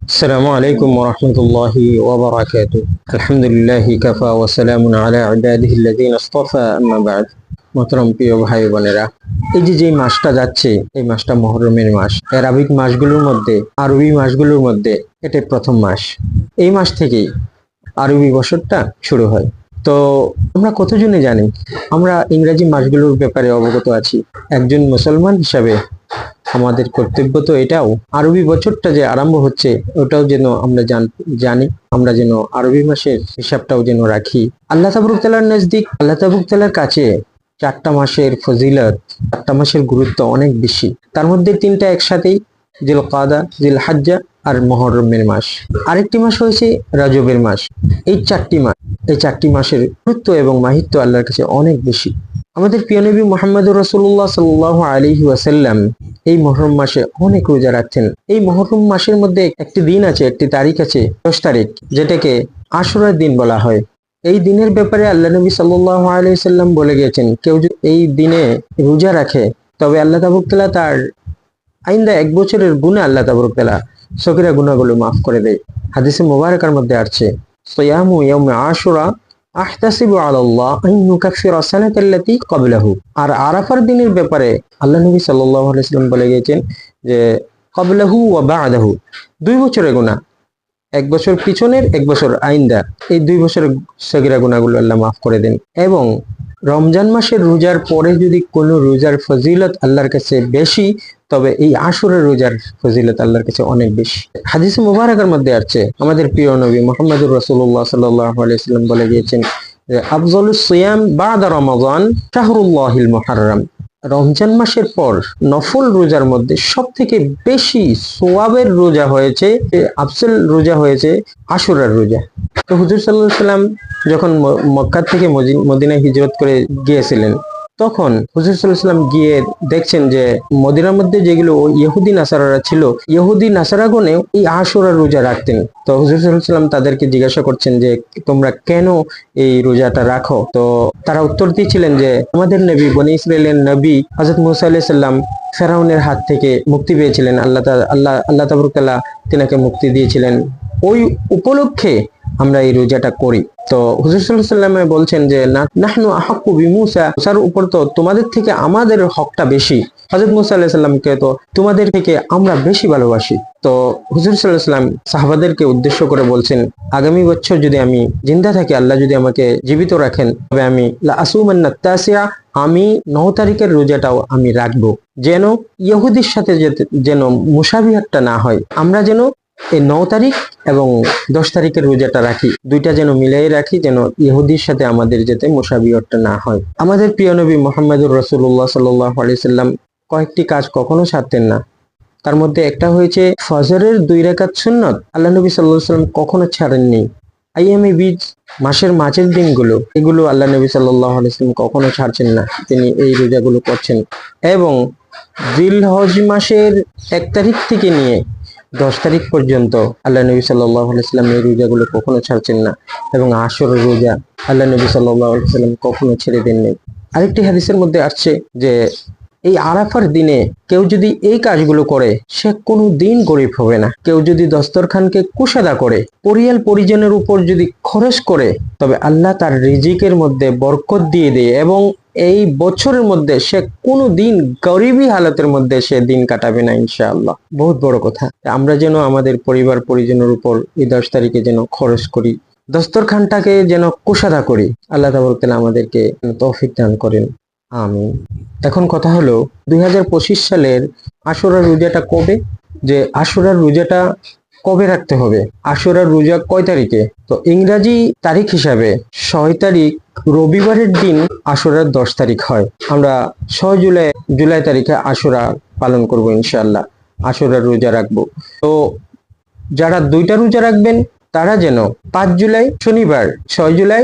আসসালামু আলাইকুম ওয়া রাহমাতুল্লাহি ওয়া বারাকাতুহু। আলহামদুলিল্লাহি কাফা ওয়া সালামুন আলা ইবাদিহিল্লাযিনা ইসতাফা, আম্মা বা'দ। মুহতারাম প্রিয় ভাই বোনেরা, এই যে মাসটা যাচ্ছে, এই মাসটা মুহররমের মাস। আরবিক মাসগুলোর মধ্যে, আরবি মাসগুলোর মধ্যে এটা প্রথম মাস। এই মাস থেকেই আরবি বছরটা শুরু হয়। তো আমরা কতজনে জানি? আমরা ইংরেজি মাসগুলোর ব্যাপারে অবগত আছি। একজন মুসলমান হিসাবে আমাদের কর্তব্য তো এটাও, আরবি বছরটা যে আরম্ভ হচ্ছে ওটাও যেন আমরা জানি, আমরা যেন আরবি মাসের হিসাবটাও যেন রাখি। আল্লাহ তাবারক তাআলার নজদিক, আল্লাহ তাবারক তাআলার কাছে চারটা মাসের ফজিলত, চারটা মাসের গুরুত্ব অনেক বেশি। তার মধ্যে তিনটা একসাথেই, জিলকাদা, জিলহজ্জা আর মুহররমের মাস। আরেকটি মাস হয়েছে রজবের মাস। এই চারটি মাসের গুরুত্ব এবং মাহিত্য আল্লাহর কাছে অনেক বেশি। আমাদের প্রিয় নবী মুহাম্মদুর রাসূলুল্লাহ সাল্লাল্লাহু আলাইহি ওয়াসাল্লাম এই মুহররম মাসে অনেক রোজা রাখতেন। এই মুহররম মাসের মধ্যে একটি দিন আছে, একটি তারিখ আছে, 10 তারিখ, যেটাকে আশুরার দিন বলা হয়। এই দিনের ব্যাপারে আল্লাহ নবী সাল্লাল্লাহু আলাইহি ওয়াসাল্লাম বলে গিয়েছেন, কেউ যদি এই দিনে রোজা রাখে তবে আল্লাহ তাবারক তাআলা তার আইন্দা 1 বছরের গুনাহ আল্লাহ তাবারক তাআলা সগীরা গুনাহগুলো মাফ করে দেয়। হাদিসে মুবারাকার মধ্যে আছে, সিয়ামু ইয়াউমি আশুরা আহতাসিবু আলাল্লাহ আন ইউকাফিরা সানাতাল্লাতী ক্বাবলাহু। আর আরাফার দিনের ব্যাপারে আল্লাহ নবী সাল্লাল্লাহু আলাইহি ওয়াসাল্লাম বলে গিয়েছেন যে ক্বাবলাহু ওয়া বা'দাহু, 2 বছরের গুনাহ, 1 বছর পিছনের, 1 বছর আইন্দা, এই 2 বছরের সগীরা গুনাহগুলো আল্লাহ মাফ করে দেন। এবং রমজান মাসের রোজার পরে যদি কোনো রোজার ফজিলত আল্লাহর কাছে বেশি, তবে এই আশুরার রোজার ফজিলত আল্লাহর কাছে অনেক বেশি। হাদিসে মুবারাকার মধ্যে আছে, আমাদের প্রিয় নবী মুহাম্মদুর রাসূলুল্লাহ সাল্লাল্লাহু আলাইহি ওয়াসাল্লাম বলে গিয়েছেন যে আফজালুস সিয়াম বা'দা রমাদান শাহরুল্লাহিল মুহাররম। রমজান মাসের পর নফল রোজার মধ্যে সবথেকে বেশি সোয়াবের রোজা হয়েছে, আফজল রোজা হয়েছে আশুরার রোজা। তো হুজুর সাল্লাল্লাহু আলাইহি ওয়াসাল্লাম যখন মক্কা থেকে মদিনায় হিজরত করে গিয়েছিলেন, তখন হুজুর সাল্লাল্লাহু আলাইহি ওয়াসাল্লাম গিয়ে দেখছেন যে মদিনার মধ্যে যেগুলো ইহুদি নাসারারা ছিল, ইহুদি নাসারাগণেও এই আশুরার রোজা রাখতেন। তো হুজুর সাল্লাল্লাহু আলাইহি ওয়াসাল্লাম তাদেরকে জিজ্ঞাসা করছেন যে তোমরা কেন এই রোজাটা রাখো? তো তারা উত্তর দিয়েছিলেন যে আমাদের নবী, বনি ইসরাইলের নবী হযরত মূসা আলাইহিস সালাম ফেরাউনের হাত থেকে মুক্তি পেয়েছিলেন, আল্লাহ তাবারক তাআলা তিনাকে মুক্তি দিয়েছিলেন, ওই উপলক্ষে আমরা এই রোজাটা করি। তো হুজুর সাল্লাল্লাহু আলাইহি ওয়াসাল্লাম বলছেন যে নাহনু আহাক্কু বিমূসা, মুসার উপর তো তোমাদের থেকে আমাদের হকটা বেশি। হযরত মূসা আলাইহিস সালামকে তো তোমাদের থেকে আমরা বেশি ভালোবাসি। তো হুজুর সাল্লাল্লাহু আলাইহি ওয়াসাল্লাম সাহাবাদেরকে উদ্দেশ্য করে বলছেন, আগামী বছর যদি আমি জিন্দা থাকি, আল্লাহ যদি আমাকে জীবিত রাখেন, তবে আমি লা আসুমান্নাত তাসিয়া, আমি 9 তারিখের রোজাটাও আমি রাখবো, যেন ইহুদির সাথে যেন মুশাবিহাতটা না হয়। আমরা যেন এই 9 তারিখ এবং 10 তারিখের রোজাটা রাখি, দুইটা যেন মিলাই রাখি, যেন ইহুদির সাথে আমাদের যাতে মুশাবিহাতটা না হয়। আমাদের প্রিয় নবী মুহাম্মদুর রাসূলুল্লাহ সাল্লাল্লাহু আলাইহি ওয়াসাল্লাম কয়েকটি কাজ কখনো ছাড়তেন না। তার মধ্যে একটা হয়েছে ফজরের 2 রাকাত সুন্নত আল্লাহ নবী সাল্লাল্লাহু আলাইহি ওয়াসাল্লাম কখনো ছাড়েননি। আইয়ামে বীজ, মাসের মাঝের দিনগুলো, এগুলো আল্লাহ নবী সাল্লাল্লাহু আলাইহি ওয়াসাল্লাম কখনো ছাড়ছেন না, তিনি এই রোজাগুলো করছেন। এবং জিলহজ মাসের 1 তারিখ থেকে নিয়ে 10 তারিখ পর্যন্ত আল্লাহ নবী সাল্লাল্লাহু আলাইহি ওয়াসাল্লাম এই রোজাগুলো কখনো ছাড়ছেন না। এবং আশুরার রোজা আল্লাহ নবী সাল্লাল্লাহু আলাইহি ওয়াসাল্লাম কখনো ছেড়ে দেননি। আরেকটি হাদিসের মধ্যে আসছে যে এই আরাফার দিনে কেউ যদি এই কাজগুলো করে, সে কোনো দিন গরিব হবে না। কেউ যদি দস্তরখানকে কুশাদা করে, পরিয়াল পরিজনের উপর যদি খরচ করে, তবে আল্লাহ তার রিজিকের মধ্যে বরকত দিয়ে দেয় এবং এই বছরের মধ্যে সে কোনো দিন গরিবী হালতের মধ্যে সে দিন কাটাবে না ইনশাআল্লাহ। বহুত বড় কথা। আমরা যেন আমাদের পরিবার পরিজনের উপর এই 10 তারিখে যেন খরচ করি, দস্তরখানটাকে যেন কুশাদা করি। আল্লাহ তাবারক তাআলা আমাদেরকে তৌফিক দান করেন, আমিন। এখন কথা হলো 2025 সালের আশুরার রোজাটা কবে, যে আশুরার রোজাটা কবে রাখতে হবে, আশুরার রোজা কয় তারিখে? তো ইংরাজি তারিখ হিসাবে 6 তারিখ রবিবারের দিন আশুরার 10 তারিখ হয়। আমরা 6 জুলাই তারিখে আশুরা পালন করব ইনশাআল্লাহ, আশুরার রোজা রাখবো। তো যারা 2টা রোজা রাখবেন তারা যেন 5 জুলাই শনিবার, 6 জুলাই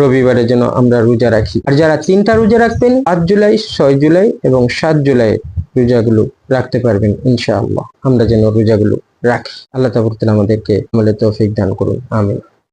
রবিবারে যেন আমরা রোজা রাখি। আর যারা 3টা রোজা রাখবেন 5 জুলাই, 6 জুলাই এবং 7 জুলাই রোজাগুলো রাখতে পারবেন ইনশাআল্লাহ। আমরা যেন রোজাগুলো রাখি। আল্লাহ তাআলা আমাদেরকে আমলের তৌফিক দান করুন, আমিন।